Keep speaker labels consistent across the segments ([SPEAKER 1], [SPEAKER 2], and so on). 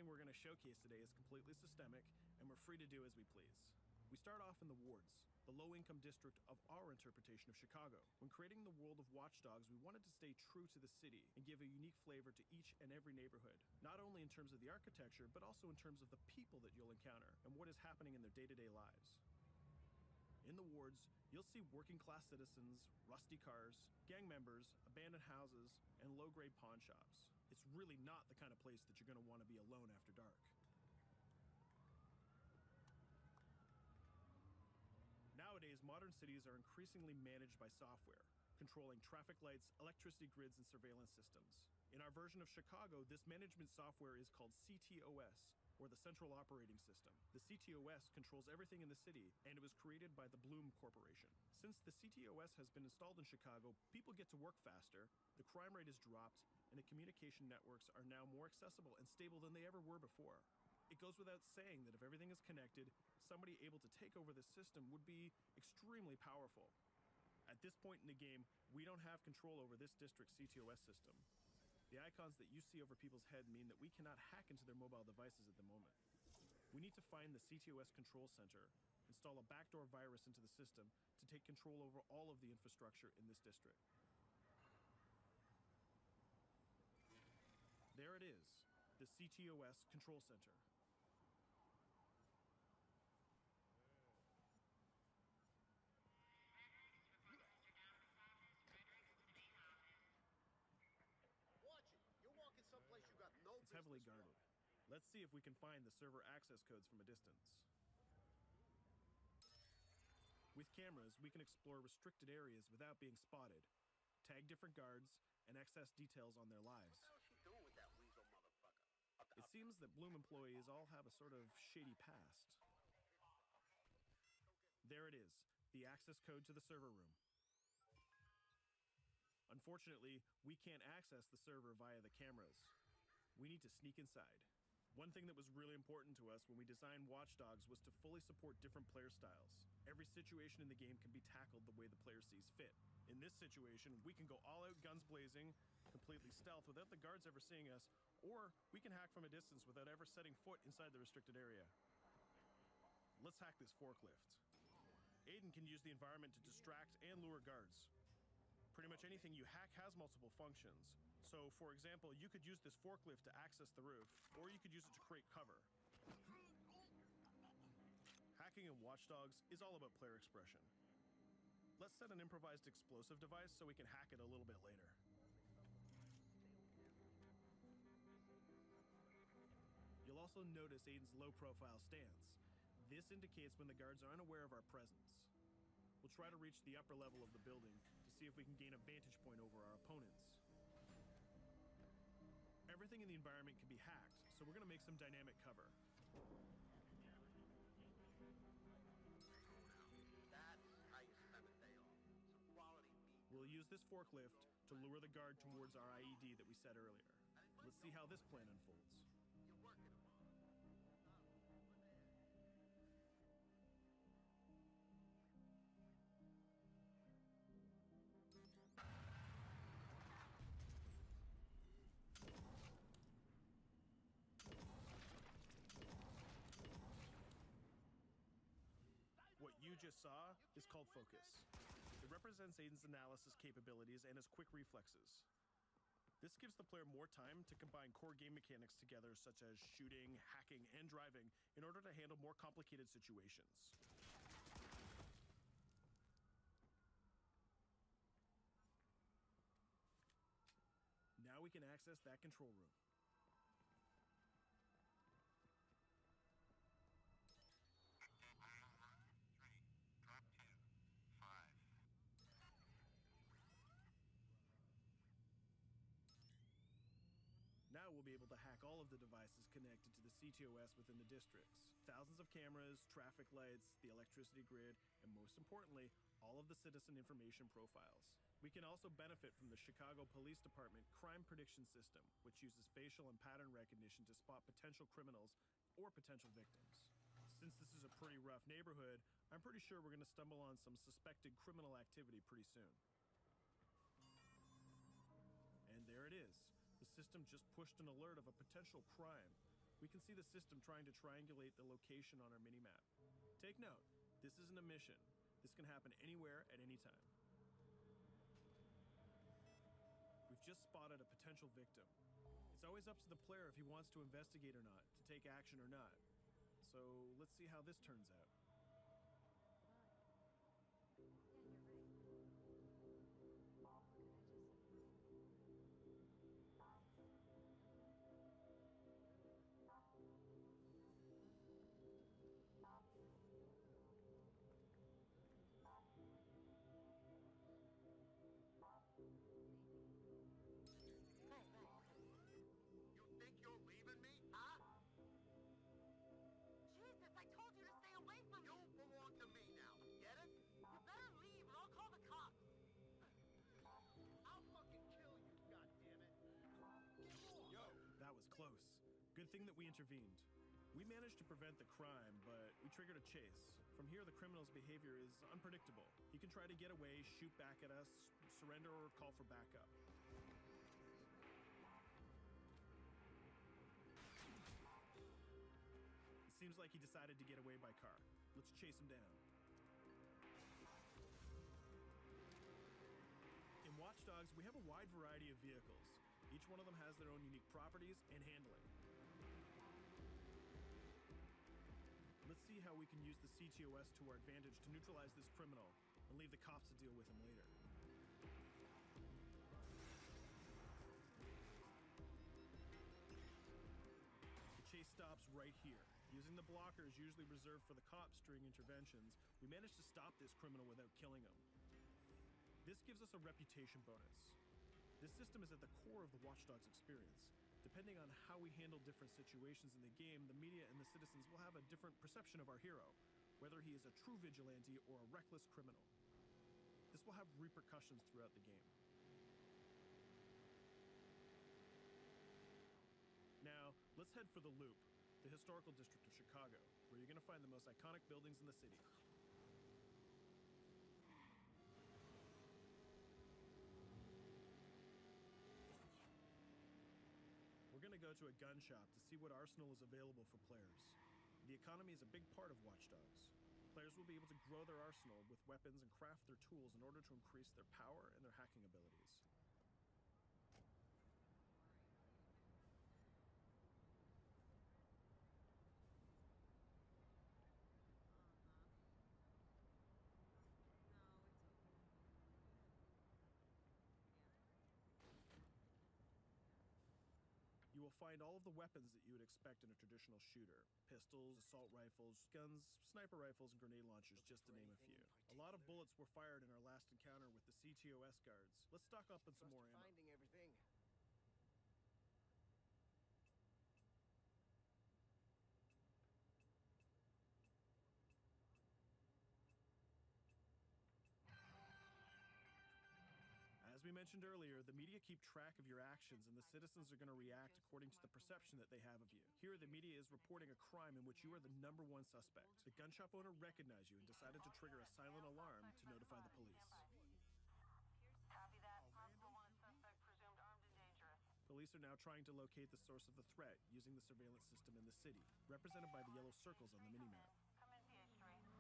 [SPEAKER 1] we're going to showcase today is completely systemic, and we're free to do as we please. We start off in the wards, the low-income district of our interpretation of Chicago. When creating the world of Watch Dogs, we wanted to stay true to the city and give a unique flavor to each and every neighborhood, not only in terms of the architecture, but also in terms of the people that you'll encounter and what is happening in their day-to-day lives. In the wards, you'll see working-class citizens, rusty cars, gang members, abandoned houses, and low-grade pawn shops. It's really not the kind of place that you're going to want to be alone after dark. Nowadays, modern cities are increasingly managed by software, controlling traffic lights, electricity grids, and surveillance systems. In our version of Chicago, this management software is called CTOS, or the Central Operating System. The CTOS controls everything in the city, and it was created by the Bloom Corporation. Since the CTOS has been installed in Chicago, people get to work faster, the crime rate has dropped, and the communication networks are now more accessible and stable than they ever were before. It goes without saying that if everything is connected, somebody able to take over the system would be extremely powerful. At this point in the game, we don't have control over this district's CTOS system. The icons that you see over people's head mean that we cannot hack into their mobile devices at the moment. We need to find the CTOS control center, install a backdoor virus into the system to take control over all of the infrastructure in this district. There it is, the CTOS control center.
[SPEAKER 2] Someplace you got no
[SPEAKER 1] it's heavily guarded. Let's see if we can find the server access codes from a distance. With cameras, we can explore restricted areas without being spotted, tag different guards, and access details on their lives.
[SPEAKER 2] What the hell is she doing with that weasel motherfucker?
[SPEAKER 1] It seems that Bloom employees all have a sort of shady past. There it is, the access code to the server room. Unfortunately, we can't access the server via the cameras. We need to sneak inside. One thing that was really important to us when we designed Watch Dogs was to fully support different player styles. Every situation in the game can be tackled the way the player sees fit. In this situation, we can go all out guns blazing, completely stealth without the guards ever seeing us, or we can hack from a distance without ever setting foot inside the restricted area. Let's hack this forklift. Aiden can use the environment to distract and lure guards. Pretty much anything you hack has multiple functions. So, for example, you could use this forklift to access the roof, or you could use it to create cover. Hacking in Watch Dogs is all about player expression. Let's set an improvised explosive device so we can hack it a little bit later. You'll also notice Aiden's low-profile stance. This indicates when the guards are unaware of our presence. We'll try to reach the upper level of the building to see if we can gain a vantage point over our opponents. Everything in the environment can be hacked, so we're going to make some dynamic cover.
[SPEAKER 2] That's how you spend a day off. Some quality meat.
[SPEAKER 1] We'll use this forklift to lure the guard towards our IED that we set earlier. Let's see how this plan unfolds.
[SPEAKER 2] You're working them on.
[SPEAKER 1] What you just saw is called focus. It represents Aiden's analysis capabilities and his quick reflexes. This gives the player more time to combine core game mechanics together, such as shooting, hacking, and driving, in order to handle more complicated situations. Now we can access that control room.
[SPEAKER 3] Drop 2, 5.
[SPEAKER 1] Now we'll be able to hack all of the devices connected to the CTOS within the districts. Thousands of cameras, traffic lights, the electricity grid, and most importantly, all of the citizen information profiles. We can also benefit from the Chicago Police Department Crime Prediction System, which uses facial and pattern recognition to spot potential criminals or potential victims. Since this is a pretty rough neighborhood, I'm pretty sure we're going to stumble on some suspected criminal activity pretty soon. And there it is. The system just pushed an alert of a potential crime. We can see the system trying to triangulate the location on our minimap. Take note, this isn't a mission. This can happen anywhere at any time. We've just spotted a potential victim. It's always up to the player if he wants to investigate or not, to take action or not. So let's see how this turns out.
[SPEAKER 2] You think you're leaving me, huh?
[SPEAKER 4] Jesus, I told you to stay away from me!
[SPEAKER 2] You belong to me now, get it?
[SPEAKER 4] You better leave or I'll call the cops!
[SPEAKER 2] I'll fucking kill you, goddammit! Get off!
[SPEAKER 1] Yo, that was close. Good thing that we intervened. We managed to prevent the crime, but we triggered a chase. From here, the criminal's behavior is unpredictable. He can try to get away, shoot back at us, surrender, or call for backup. It seems like he decided to get away by car. Let's chase him down. In Watch Dogs, we have a wide variety of vehicles. Each one of them has their own unique properties and handling. Let's see how we can use the CTOS to our advantage to neutralize this criminal and leave the cops to deal with him later. The chase stops right here. Using the blockers usually reserved for the cops during interventions, we managed to stop this criminal without killing him. This gives us a reputation bonus. This system is at the core of the Watch Dogs experience. Depending on how we handle different situations in the game, the media and the citizens will have a different perception of our hero, whether he is a true vigilante or a reckless criminal. This will have repercussions throughout the game. Now, let's head for the Loop, the historical district of Chicago, where you're going to find the most iconic buildings in the city. We're going to go to a gun shop to see what arsenal is available for players. The economy is a big part of Watch Dogs. Players will be able to grow their arsenal with weapons and craft their tools in order to increase their power and their hacking abilities. You will find all of the weapons that you would expect in a traditional shooter. Pistols, assault rifles, guns, sniper rifles, and grenade launchers, just to name a few. A lot of bullets were fired in our last encounter with the CTOS guards. Let's stock up on some more ammo.
[SPEAKER 2] Finding everything.
[SPEAKER 1] As we mentioned earlier, the media keep track of your actions and the citizens are going to react according to the perception that they have of you. Here, the media is reporting a crime in which you are the #1 suspect. The gun shop owner recognized you and decided to trigger a silent alarm to notify the police.
[SPEAKER 4] Copy that. Possible wanted suspect presumed armed and dangerous.
[SPEAKER 1] Police are now trying to locate the source of the threat using the surveillance system in the city, represented by the yellow circles on the minimap.
[SPEAKER 4] Come in, PH3.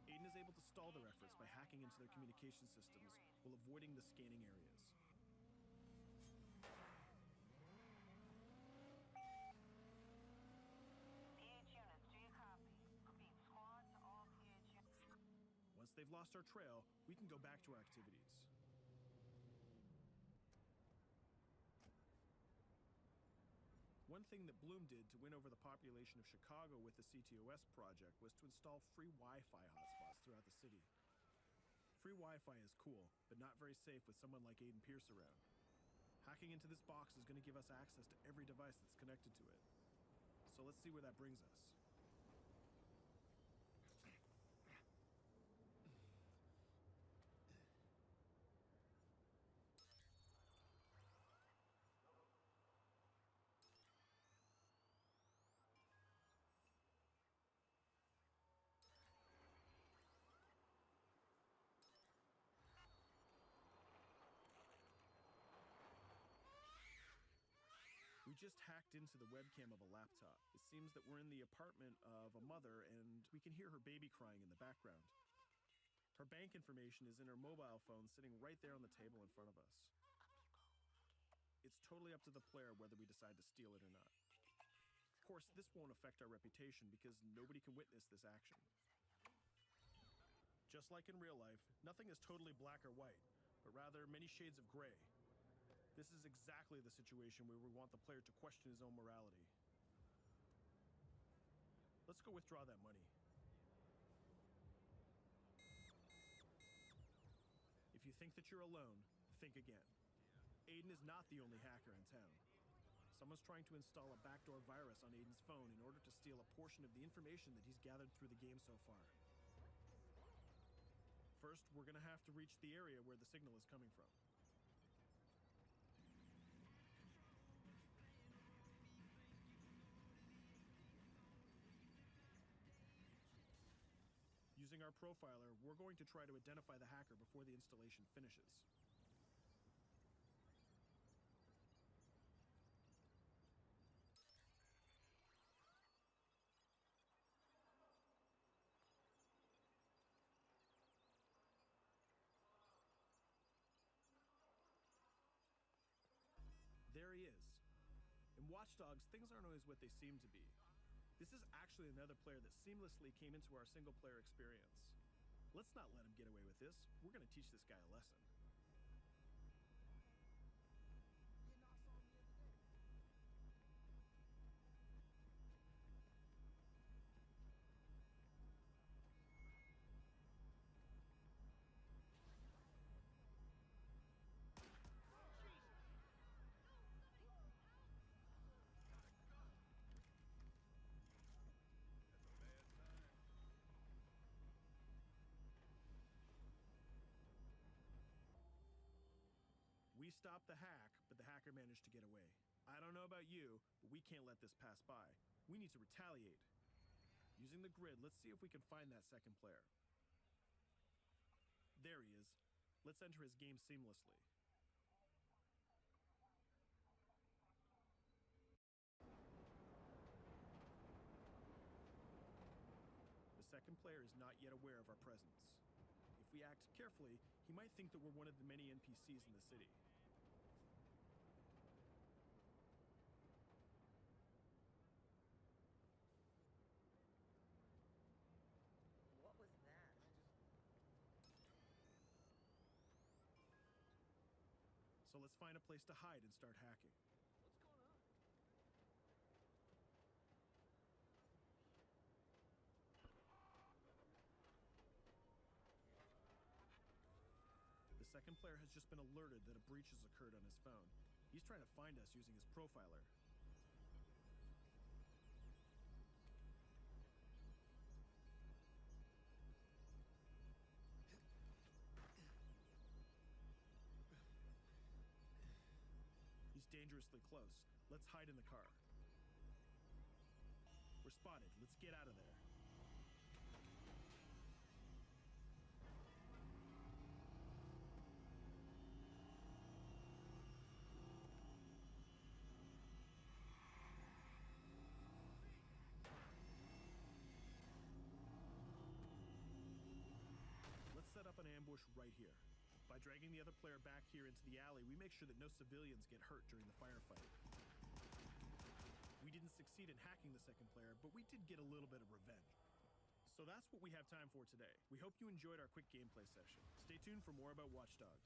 [SPEAKER 1] Aiden is able to stall their efforts by hacking into their communication systems while avoiding the scanning areas.
[SPEAKER 4] PH units, do you copy? Repeat, squad to all PH units.
[SPEAKER 1] Once they've lost our trail, we can go back to our activities. One thing that Bloom did to win over the population of Chicago with the CTOS project was to install free Wi-Fi hotspots throughout the city. Free Wi-Fi is cool, but not very safe with someone like Aiden Pierce around. Hacking into this box is going to give us access to every device that's connected to it. So let's see where that brings us. We just hacked into the webcam of a laptop. It seems that we're in the apartment of a mother, and we can hear her baby crying in the background. Her bank information is in her mobile phone sitting right there on the table in front of us. It's totally up to the player whether we decide to steal it or not. Of course, this won't affect our reputation because nobody can witness this action. Just like in real life, nothing is totally black or white, but rather many shades of gray. This is exactly the situation where we want the player to question his own morality. Let's go withdraw that money. If you think that you're alone, think again. Aiden is not the only hacker in town. Someone's trying to install a backdoor virus on Aiden's phone in order to steal a portion of the information that he's gathered through the game so far. First, we're gonna have to reach the area where the signal is coming from. Using our profiler, we're going to try to identify the hacker before the installation finishes. There he is. In Watch Dogs, things aren't always what they seem to be. This is actually another player that seamlessly came into our single-player experience. Let's not let him get away with this. We're going to teach this guy a lesson. We stopped the hack, but the hacker managed to get away. I don't know about you, but we can't let this pass by. We need to retaliate. Using the grid, let's see if we can find that second player. There he is. Let's enter his game seamlessly. The second player is not yet aware of our presence. If we act carefully, he might think that we're one of the many NPCs in the city.
[SPEAKER 5] What was that?
[SPEAKER 1] So let's find a place to hide and start hacking.
[SPEAKER 5] What's going on?
[SPEAKER 1] The second player has just been alerted that a breach has occurred on his phone. He's trying to find us using his profiler. He's dangerously close. Let's hide in the car. We're spotted. Let's get out of there. Let's set up an ambush right here. By dragging the other player back here into the alley, we make sure that no civilians get hurt during the firefight. We didn't succeed in hacking the second player, but we did get a little bit of revenge. So that's what we have time for today. We hope you enjoyed our quick gameplay session. Stay tuned for more about Watch Dogs.